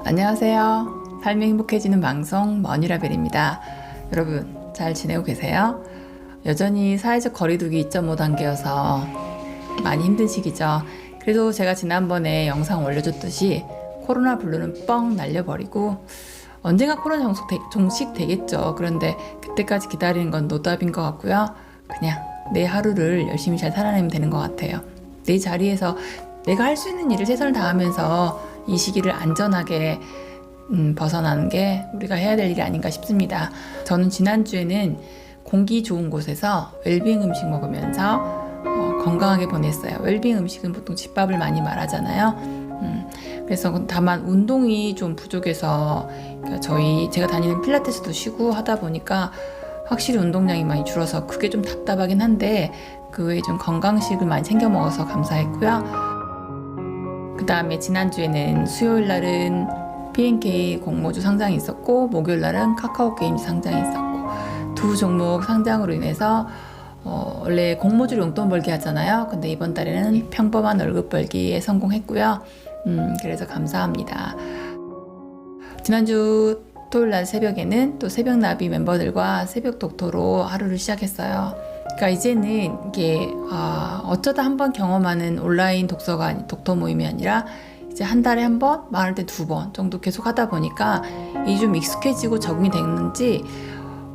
안녕하세요. 삶이 행복해지는 방송 머니라벨입니다. 여러분 잘 지내고 계세요? 여전히 사회적 거리두기 2.5단계여서 많이 힘든 시기죠. 그래도 제가 지난번에 영상 올려줬듯이 코로나 블루는 뻥 날려버리고 언젠가 코로나 종식되겠죠. 그런데 그때까지 기다리는 건 노답인 것 같고요. 그냥 내 하루를 열심히 잘 살아내면 되는 것 같아요. 내 자리에서 내가 할 수 있는 일을 최선을 다하면서 이 시기를 안전하게 벗어나는 게 우리가 해야 될 일이 아닌가 싶습니다. 저는 지난주에는 공기 좋은 곳에서 웰빙 음식 먹으면서 건강하게 보냈어요. 웰빙 음식은 보통 집밥을 많이 말하잖아요. 그래서 다만 운동이 좀 부족해서 그러니까 제가 다니는 필라테스도 쉬고 하다 보니까 확실히 운동량이 많이 줄어서 그게 좀 답답하긴 한데 그 외에 좀 건강식을 많이 챙겨 먹어서 감사했고요. 그 다음에 지난주에는 수요일 날은 PNK 공모주 상장이 있었고 목요일 날은 카카오 게임즈 상장이 있었고 두 종목 상장으로 인해서 원래 공모주로 용돈 벌기 하잖아요. 근데 이번 달에는 평범한 월급 벌기에 성공했고요. 그래서 감사합니다. 지난주 토요일 날 새벽에는 또 새벽 나비 멤버들과 새벽 독서로 하루를 시작했어요. 그러니까 이제는 이게 어쩌다 한번 경험하는 온라인 독서 모임이 아니라 이제 한 달에 한 번, 많을 때 2번 정도 계속 하다 보니까 이게 좀 익숙해지고 적응이 됐는지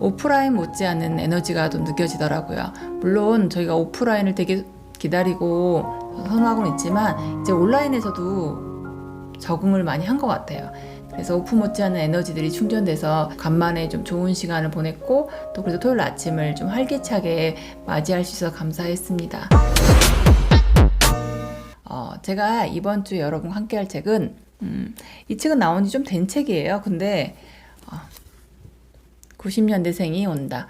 오프라인 못지않은 에너지가 좀 느껴지더라고요. 물론 저희가 오프라인을 되게 기다리고 선호하고는 있지만 이제 온라인에서도 적응을 많이 한 것 같아요. 그래서 오프 못지않은 에너지들이 충전돼서 간만에 좀 좋은 시간을 보냈고 또 그래서 토요일 아침을 좀 활기차게 맞이할 수 있어서 감사했습니다. 제가 이번 주에 여러분과 함께 할 책은 이 책은 나온 지 좀 된 책이에요. 근데 90년대생이 온다.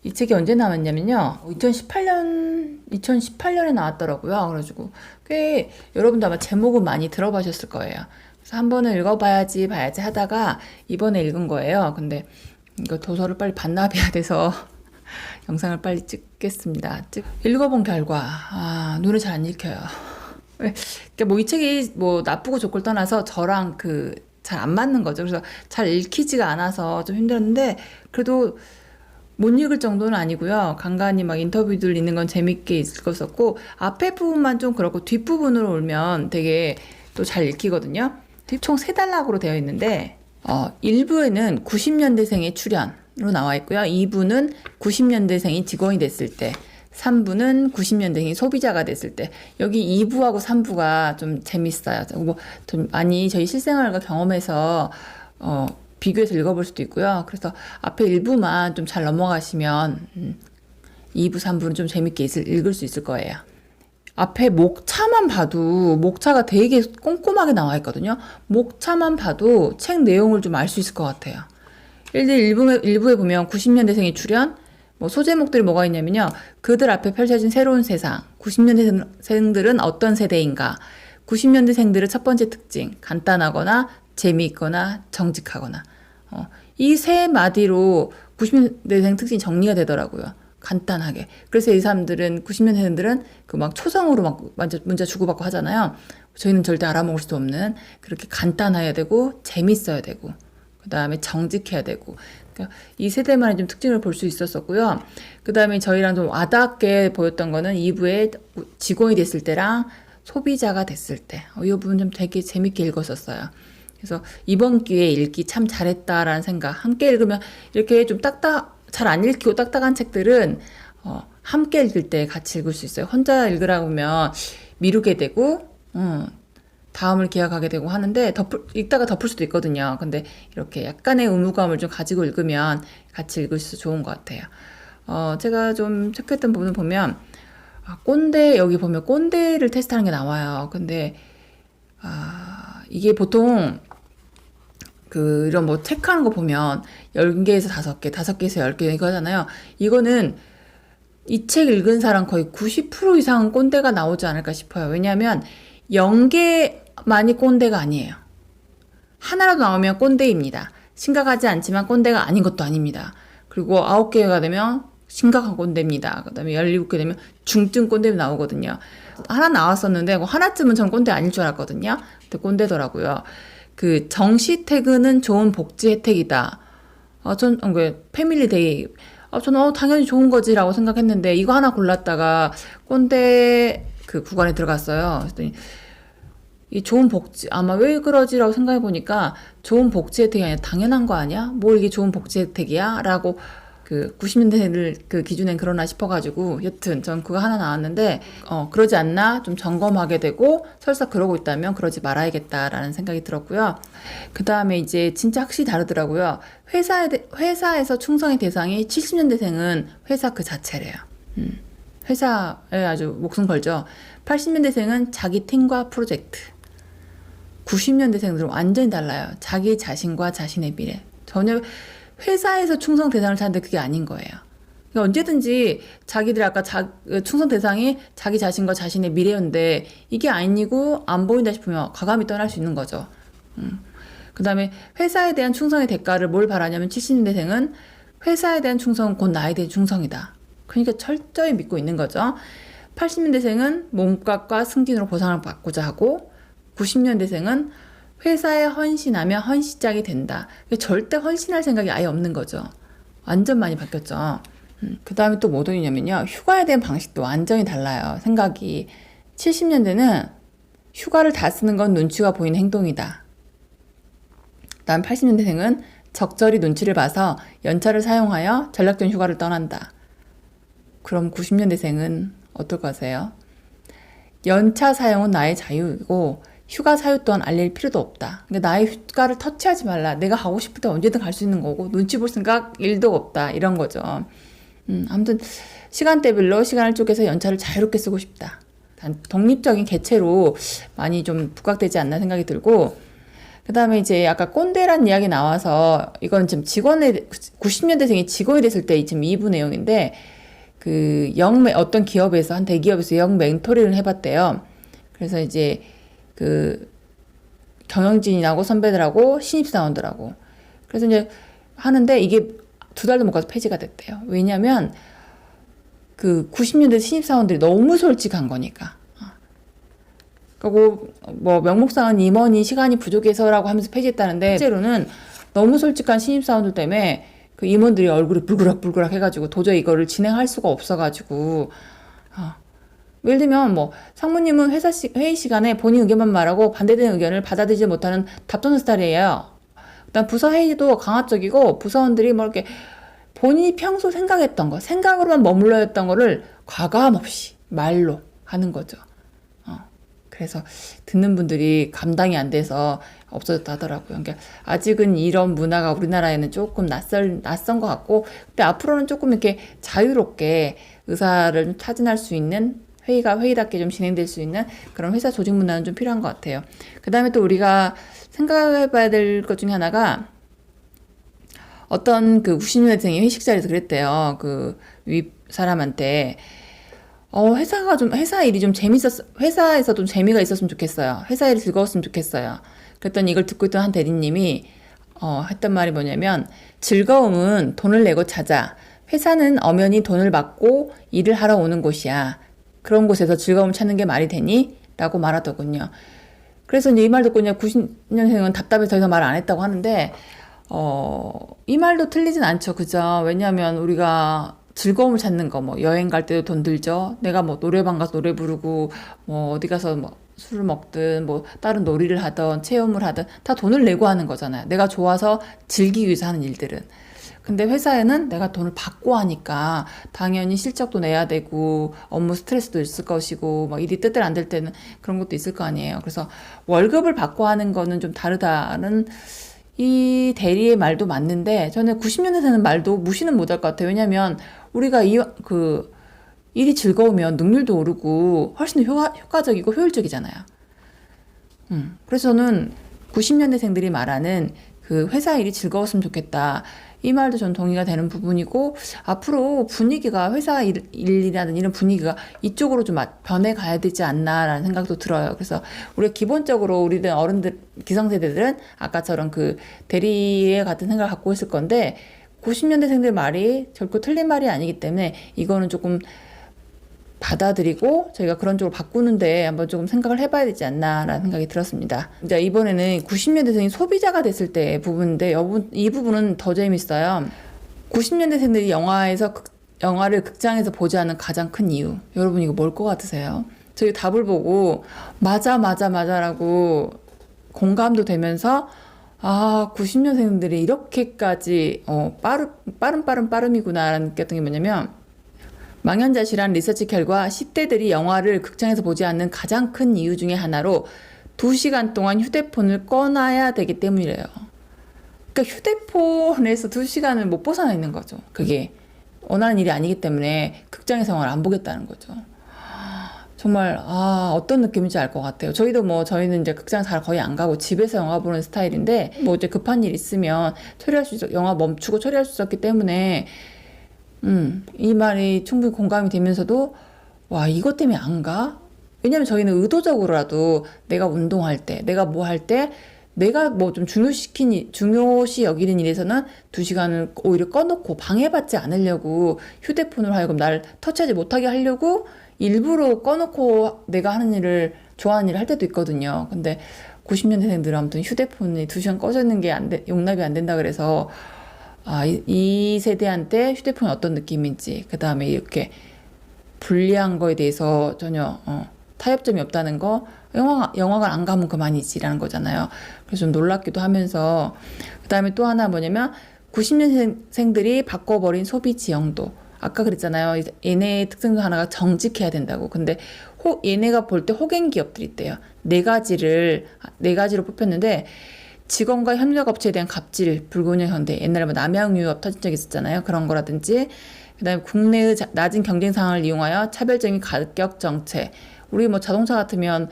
이 책이 언제 나왔냐면요. 2018년에 나왔더라고요. 그래가지고 꽤 여러분도 아마 제목은 많이 들어보셨을 거예요. 그래서 한 번은 읽어봐야지 하다가 이번에 읽은 거예요. 근데 이거 도서를 빨리 반납해야 돼서 영상을 빨리 찍겠습니다. 읽어본 결과 눈에 잘 안 읽혀요. 그러니까 뭐 이 책이 뭐 나쁘고 좋고를 떠나서 저랑 잘 안 맞는 거죠. 그래서 잘 읽히지가 않아서 좀 힘들었는데 그래도 못 읽을 정도는 아니고요. 간간히 막 인터뷰들 있는 건 재밌게 읽었었고 앞에 부분만 좀 그렇고 뒷부분으로 오면 되게 또 잘 읽히거든요. 총 3단락으로 되어 있는데 1부에는 90년대생의 출연으로 나와 있고요. 2부는 90년대생이 직원이 됐을 때 3부는 90년대생이 소비자가 됐을 때 여기 2부하고 3부가 좀 재밌어요. 뭐 좀 많이 저희 실생활과 경험해서 비교해서 읽어볼 수도 있고요. 그래서 앞에 1부만 좀 잘 넘어가시면 2부, 3부는 좀 재밌게 읽을 수 있을 거예요. 앞에 목차만 봐도 목차가 되게 꼼꼼하게 나와 있거든요. 목차만 봐도 책 내용을 좀 알 수 있을 것 같아요. 일부에 보면 90년대생이 출연, 뭐 소제목들이 뭐가 있냐면요. 그들 앞에 펼쳐진 새로운 세상, 90년대생들은 어떤 세대인가, 90년대생들의 첫 번째 특징, 간단하거나 재미있거나 정직하거나 이 3마디로 90년대생 특징이 정리가 되더라고요. 간단하게. 그래서 이 사람들은 90년대생들은 막 초성으로 막 문자 주고받고 하잖아요. 저희는 절대 알아먹을 수도 없는 그렇게 간단해야 되고 재밌어야 되고 그 다음에 정직해야 되고 그러니까 이 세대만의 좀 특징을 볼 수 있었었고요. 그 다음에 저희랑 좀 와닿게 보였던 거는 2부에 직원이 됐을 때랑 소비자가 됐을 때 이 부분 좀 되게 재밌게 읽었었어요. 그래서 이번 기회에 읽기 참 잘했다라는 생각. 함께 읽으면 이렇게 좀 잘 안 읽히고 딱딱한 책들은 함께 읽을 때 같이 읽을 수 있어요. 혼자 읽으라고 하면 미루게 되고 다음을 기약하게 되고 하는데 읽다가 덮을 수도 있거든요. 근데 이렇게 약간의 의무감을 좀 가지고 읽으면 같이 읽을 수 좋은 것 같아요. 제가 좀 체크했던 부분을 보면 여기 보면 꼰대를 테스트하는 게 나와요. 근데 이게 보통 이런 뭐 체크하는 거 보면 10개에서 5개, 5개에서 10개 이거 하잖아요. 이거는 이 책 읽은 사람 거의 90% 이상은 꼰대가 나오지 않을까 싶어요. 왜냐하면 0개만이 꼰대가 아니에요. 하나라도 나오면 꼰대입니다. 심각하지 않지만 꼰대가 아닌 것도 아닙니다. 그리고 9개가 되면 심각한 꼰대입니다. 그 다음에 17개 되면 중증 꼰대 나오거든요. 하나 나왔었는데 하나쯤은 전 꼰대 아닐 줄 알았거든요. 근데 꼰대더라고요. 그 정시 퇴근은 좋은 복지 혜택이다. 왜 패밀리데이. 저는 당연히 좋은 거지라고 생각했는데 이거 하나 골랐다가 꼰대 그 구간에 들어갔어요. 그랬더니 이 좋은 복지 아마 왜 그러지라고 생각해 보니까 좋은 복지 혜택이 아니라 당연한 거 아니야? 뭘 이게 좋은 복지 혜택이야? 라고 그 90년대를 그 기준엔 그러나 싶어가지고 여튼 전 그거 하나 나왔는데 그러지 않나 좀 점검하게 되고 설사 그러고 있다면 그러지 말아야겠다라는 생각이 들었고요. 그 다음에 이제 진짜 확실히 다르더라고요. 회사에서 충성의 대상이 70년대생은 회사 그 자체래요. 회사에 아주 목숨 걸죠. 80년대생은 자기 팀과 프로젝트. 90년대생들은 완전히 달라요. 자기 자신과 자신의 미래. 전혀 회사에서 충성 대상을 찾는데 그게 아닌 거예요. 그러니까 언제든지 자기들 아까 충성 대상이 자기 자신과 자신의 미래였는데 이게 아니고 안 보인다 싶으면 과감히 떠날 수 있는 거죠. 그 다음에 회사에 대한 충성의 대가를 뭘 바라냐면 70년대생은 회사에 대한 충성은 곧 나에 대한 충성이다. 그러니까 철저히 믿고 있는 거죠. 80년대생은 몸값과 승진으로 보상을 받고자 하고 90년대생은 회사에 헌신하면 헌신짝이 된다. 절대 헌신할 생각이 아예 없는 거죠. 완전 많이 바뀌었죠. 그 다음에 또 뭐 도있냐면요. 휴가에 대한 방식도 완전히 달라요. 생각이. 70년대는 휴가를 다 쓰는 건 눈치가 보이는 행동이다. 다음 80년대생은 적절히 눈치를 봐서 연차를 사용하여 전략적인 휴가를 떠난다. 그럼 90년대생은 어떨 것 같으세요? 연차 사용은 나의 자유이고 휴가 사유 또한 알릴 필요도 없다. 그러니까 나의 휴가를 터치하지 말라. 내가 가고 싶을 때 언제든 갈 수 있는 거고 눈치 볼 생각 1도 없다. 이런 거죠. 아무튼 시간대별로 시간을 쪼개서 연차를 자유롭게 쓰고 싶다. 독립적인 개체로 많이 좀 부각되지 않나 생각이 들고 그 다음에 이제 아까 꼰대란 이야기 나와서 이건 지금 90년대생이 직원이 됐을 때 지금 2부 내용인데 어떤 기업에서 한 대기업에서 영 멘토링을 해봤대요. 그래서 이제 경영진이라고 선배들하고 신입사원들하고 그래서 이제 하는데 이게 2달도 못 가서 폐지가 됐대요. 왜냐면 90년대 신입사원들이 너무 솔직한 거니까. 그리고 뭐 명목상은 임원이 시간이 부족해서라고 하면서 폐지했다는데 실제로는 너무 솔직한 신입사원들 때문에 그 임원들이 얼굴이 불그락불그락 해가지고 도저히 이거를 진행할 수가 없어가지고 예를 들면 뭐 상무님은 회의 시간에 본인 의견만 말하고 반대되는 의견을 받아들이지 못하는 답답한 스타일이에요. 일단 부서 회의도 강압적이고 부서원들이 뭐 이렇게 본인이 평소 생각했던 거, 생각으로만 머물러 있던 거를 과감 없이 말로 하는 거죠. 그래서 듣는 분들이 감당이 안 돼서 없어졌다 하더라고요. 그러니까 아직은 이런 문화가 우리나라에는 조금 낯선 것 같고, 근데 앞으로는 조금 이렇게 자유롭게 의사를 좀 타진할 수 있는 회의가 회의답게 좀 진행될 수 있는 그런 회사 조직 문화는 좀 필요한 것 같아요. 그 다음에 또 우리가 생각해 봐야 될 것 중에 하나가 어떤 90년대생이 회식 자리에서 그랬대요. 윗 사람한테 회사 일이 좀 회사에서 좀 재미가 있었으면 좋겠어요. 회사 일이 즐거웠으면 좋겠어요. 그랬더니 이걸 듣고 있던 한 대리님이, 했던 말이 뭐냐면, 즐거움은 돈을 내고 찾아. 회사는 엄연히 돈을 받고 일을 하러 오는 곳이야. 그런 곳에서 즐거움을 찾는 게 말이 되니? 라고 말하더군요. 그래서 이제 이 말 듣고 그냥 90년생은 답답해서 더 이상 말 안 했다고 하는데, 이 말도 틀리진 않죠. 그죠? 왜냐하면 우리가 즐거움을 찾는 거, 뭐, 여행 갈 때도 돈 들죠? 내가 뭐, 노래방 가서 노래 부르고, 뭐, 어디 가서 뭐, 술을 먹든, 뭐, 다른 놀이를 하든, 체험을 하든, 다 돈을 내고 하는 거잖아요. 내가 좋아서 즐기기 위해서 하는 일들은. 근데 회사에는 내가 돈을 받고 하니까, 당연히 실적도 내야 되고, 업무 스트레스도 있을 것이고, 뭐, 일이 뜻대로 안 될 때는 그런 것도 있을 거 아니에요. 그래서 월급을 받고 하는 거는 좀 다르다는, 이 대리의 말도 맞는데 저는 90년대생은 말도 무시는 못할 것 같아요. 왜냐면 우리가 일이 즐거우면 능률도 오르고 훨씬 더 효과적이고 효율적이잖아요. 그래서 저는 90년대생들이 말하는 회사 일이 즐거웠으면 좋겠다. 이 말도 전 동의가 되는 부분이고 앞으로 분위기가 회사 일이라는 이런 분위기가 이쪽으로 좀 변해가야 되지 않나라는 생각도 들어요. 그래서 우리가 기본적으로 우리들 어른들 기성세대들은 아까처럼 대리에 같은 생각을 갖고 있을 건데 90년대생들 말이 결코 틀린 말이 아니기 때문에 이거는 조금 받아들이고 저희가 그런 쪽으로 바꾸는데 한번 조금 생각을 해봐야 되지 않나라는 생각이 들었습니다. 이제 이번에는 90년대생이 소비자가 됐을 때 부분인데 이 부분은 더 재밌어요. 90년대생들이 영화를 극장에서 보지 않는 가장 큰 이유. 여러분 이거 뭘 것 같으세요? 저희 답을 보고 맞아라고 공감도 되면서 90년생들이 이렇게까지 빠름이구나라는 느꼈던 게 뭐냐면 망연자실한 리서치 결과 10대들이 영화를 극장에서 보지 않는 가장 큰 이유 중에 하나로 2시간 동안 휴대폰을 꺼놔야 되기 때문이래요. 그러니까 휴대폰에서 2시간을 못 벗어나 있는 거죠. 그게 원하는 일이 아니기 때문에 극장에서 영화를 안 보겠다는 거죠. 정말 어떤 느낌인지 알 것 같아요. 저희는 이제 극장 잘 거의 안 가고 집에서 영화 보는 스타일인데 이제 급한 일 있으면 영화 멈추고 처리할 수 있었기 때문에 이 말이 충분히 공감이 되면서도 이것 때문에 안 가? 왜냐면 저희는 의도적으로라도 내가 운동할 때, 내가 뭐 할 때, 내가 뭐 좀 중요시 여기는 일에서는 2시간을 오히려 꺼놓고 방해받지 않으려고 휴대폰으로 하여금 날 터치하지 못하게 하려고 일부러 꺼놓고 내가 하는 일을, 좋아하는 일을 할 때도 있거든요. 근데 90년대생들은 아무튼 휴대폰이 2시간 꺼져 있는 게 용납이 안 된다 그래서 이 세대한테 휴대폰이 어떤 느낌인지, 그 다음에 이렇게 불리한 거에 대해서 전혀 타협점이 없다는 거, 영화관 안 가면 그만이지라는 거잖아요. 그래서 좀 놀랍기도 하면서, 그 다음에 또 하나 뭐냐면 90년생들이 바꿔버린 소비 지형도. 아까 그랬잖아요. 얘네의 특징 중 하나가 정직해야 된다고. 근데 얘네가 볼 때 호갱 기업들이 있대요. 네 가지로 뽑혔는데, 직원과 협력업체에 대한 갑질, 불균형 현대, 옛날에 뭐 남양유업 터진 적 있었잖아요. 그런 거라든지, 그 다음에 국내의 낮은 경쟁 상황을 이용하여 차별적인 가격 정책. 우리 뭐 자동차 같으면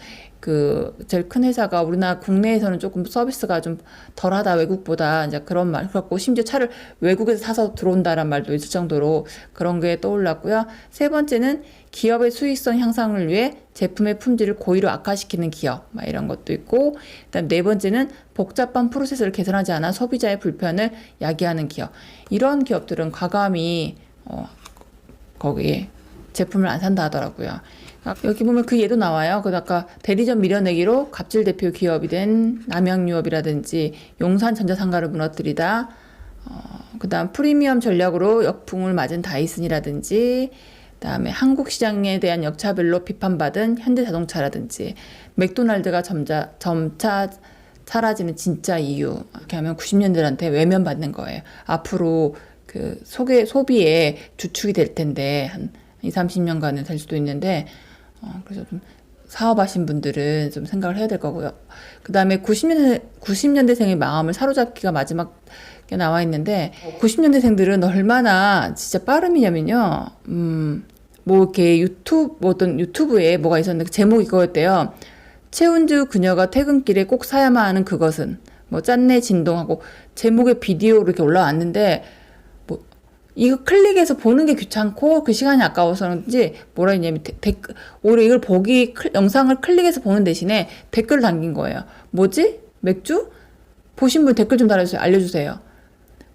제일 큰 회사가 우리나라 국내에서는 조금 서비스가 좀 덜하다, 외국보다, 이제 그런 말. 그렇고, 심지어 차를 외국에서 사서 들어온다란 말도 있을 정도로 그런 게 떠올랐고요. 세 번째는 기업의 수익성 향상을 위해 제품의 품질을 고의로 악화시키는 기업, 이런 것도 있고, 그다음 네 번째는 복잡한 프로세스를 개선하지 않아 소비자의 불편을 야기하는 기업. 이런 기업들은 과감히 거기에 제품을 안 산다 하더라고요. 여기 보면 그 예도 나와요. 아까 대리점 밀어내기로 갑질 대표 기업이 된 남양유업이라든지 용산전자상가를 무너뜨리다, 그 다음 프리미엄 전략으로 역풍을 맞은 다이슨이라든지, 그 다음에 한국 시장에 대한 역차별로 비판받은 현대자동차라든지, 맥도날드가 점차 사라지는 진짜 이유. 이렇게 하면 90년대한테 외면받는 거예요. 앞으로 소비의 주축이 될 텐데, 한 20-30년간은 될 수도 있는데, 그래서 좀 사업하신 분들은 좀 생각을 해야 될 거고요. 그 다음에 90년대생의 마음을 사로잡기가 마지막에 나와 있는데, 90년대생들은 얼마나 진짜 빠름이냐면요. 이렇게 어떤 유튜브에 뭐가 있었는데, 그 제목이 그거였대요. 최은주 그녀가 퇴근길에 꼭 사야만 하는 그것은, 짠내 진동하고, 제목에 비디오로 이렇게 올라왔는데, 이거 클릭해서 보는 게 귀찮고 그 시간이 아까워서인지 뭐라 했냐면 오히려 이걸 영상을 클릭해서 보는 대신에 댓글을 남긴 거예요. 뭐지? 맥주? 보신 분 댓글 좀 달아주세요. 알려주세요.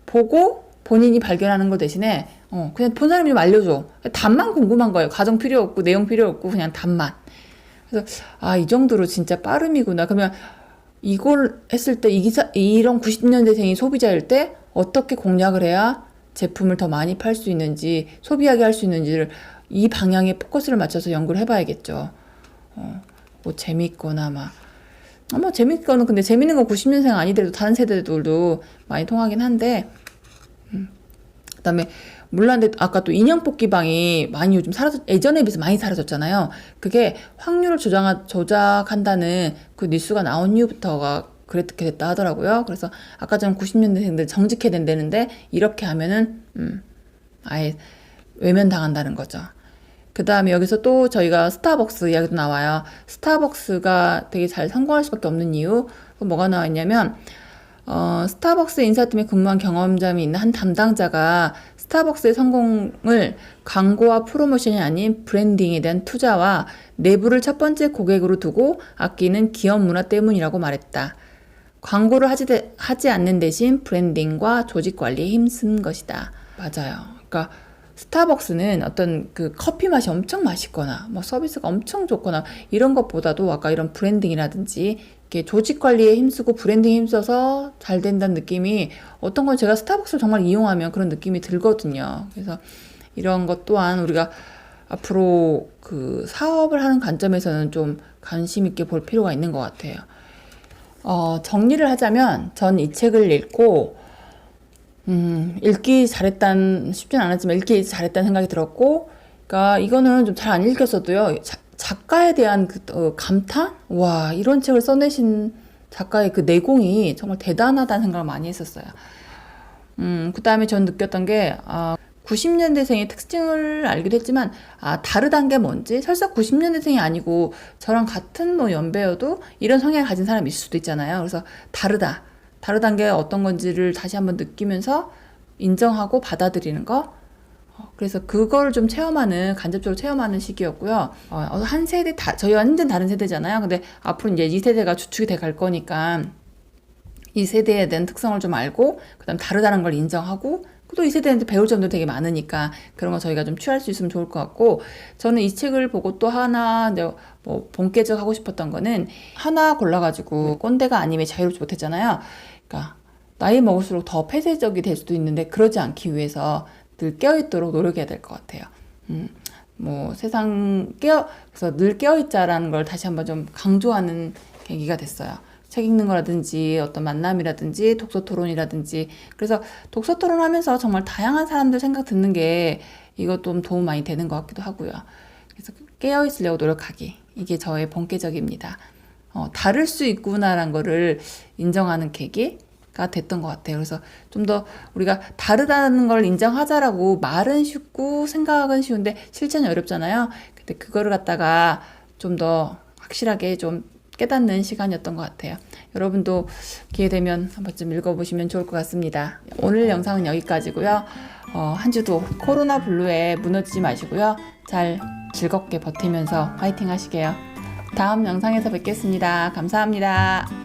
보고 본인이 발견하는 거 대신에 그냥 본 사람이 좀 알려줘. 답만 궁금한 거예요. 과정 필요 없고 내용 필요 없고 그냥 답만. 그래서 이 정도로 진짜 빠름이구나. 그러면 이걸 했을 때 이런 90년대생이 소비자일 때 어떻게 공략을 해야 제품을 더 많이 팔 수 있는지, 소비하게 할 수 있는지를 이 방향에 포커스를 맞춰서 연구를 해봐야겠죠. 재밌거나 재밌거는 근데 재밌는 건 90년생 아니더라도 다른 세대들도 많이 통하긴 한데, 그다음에 물론 근데 아까 또 인형 뽑기방이 많이 요즘 예전에 비해서 많이 사라졌잖아요. 그게 확률을 조작한다는 그 뉴스가 나온 이후부터가 그렇게 됐다 하더라고요. 그래서 아까 전 90년대생들 정직해야 된다는데 이렇게 하면은 아예 외면당한다는 거죠. 그 다음에 여기서 또 저희가 스타벅스 이야기도 나와요. 스타벅스가 되게 잘 성공할 수밖에 없는 이유 뭐가 나와 있냐면 스타벅스 인사팀에 근무한 경험자이 있는 한 담당자가 스타벅스의 성공을 광고와 프로모션이 아닌 브랜딩에 대한 투자와 내부를 첫 번째 고객으로 두고 아끼는 기업 문화 때문이라고 말했다. 광고를 하지 않는 대신 브랜딩과 조직 관리에 힘쓴 것이다. 맞아요. 그러니까 스타벅스는 어떤 그 커피 맛이 엄청 맛있거나 뭐 서비스가 엄청 좋거나 이런 것보다도 아까 이런 브랜딩이라든지 이렇게 조직 관리에 힘쓰고 브랜딩에 힘써서 잘 된다는 느낌이, 어떤 건 제가 스타벅스를 정말 이용하면 그런 느낌이 들거든요. 그래서 이런 것 또한 우리가 앞으로 그 사업을 하는 관점에서는 좀 관심 있게 볼 필요가 있는 것 같아요. 정리를 하자면 전 이 책을 읽고 읽기 잘했단 쉽진 않았지만 읽기 잘했다는 생각이 들었고, 그러니까 이거는 좀 잘 안 읽혔어도요, 작가에 대한 그 감탄? 와, 이런 책을 써내신 작가의 그 내공이 정말 대단하다는 생각을 많이 했었어요. 그 다음에 전 느꼈던 게, 90년대생의 특징을 알기도 했지만, 다르단 게 뭔지? 설사 90년대생이 아니고 저랑 같은 뭐 연배여도 이런 성향을 가진 사람이 있을 수도 있잖아요. 그래서 다르단 게 어떤 건지를 다시 한번 느끼면서 인정하고 받아들이는 거. 그래서 그걸 좀 간접적으로 체험하는 시기였고요. 한 세대, 저희와 완전 다른 세대잖아요. 근데 앞으로 이제 이 세대가 주축이 돼 갈 거니까 이 세대에 대한 특성을 좀 알고, 그 다음 다르다는 걸 인정하고, 또 이 세대한테 배울 점도 되게 많으니까 그런 거 저희가 좀 취할 수 있으면 좋을 것 같고, 저는 이 책을 보고 또 하나 이제 뭐 본계적 하고 싶었던 거는, 하나 골라가지고 꼰대가 아님에 자유롭지 못했잖아요. 그러니까 나이 먹을수록 더 폐쇄적이 될 수도 있는데 그러지 않기 위해서 늘 깨어있도록 노력해야 될 것 같아요. 뭐 그래서 늘 깨어있자라는 걸 다시 한번 좀 강조하는 계기가 됐어요. 책 읽는 거라든지 어떤 만남이라든지 독서 토론이라든지. 그래서 독서 토론하면서 정말 다양한 사람들 생각 듣는 게 이거 좀 도움 많이 되는 것 같기도 하고요. 그래서 깨어있으려고 노력하기, 이게 저의 본계적입니다. 다를 수 있구나라는 거를 인정하는 계기가 됐던 것 같아요. 그래서 좀 더 우리가 다르다는 걸 인정하자라고 말은 쉽고 생각은 쉬운데 실천이 어렵잖아요. 근데 그거를 갖다가 좀 더 확실하게 좀 깨닫는 시간이었던 것 같아요. 여러분도 기회 되면 한 번쯤 읽어보시면 좋을 것 같습니다. 오늘 영상은 여기까지고요. 한 주도 코로나 블루에 무너지지 마시고요. 잘 즐겁게 버티면서 화이팅 하시게요. 다음 영상에서 뵙겠습니다. 감사합니다.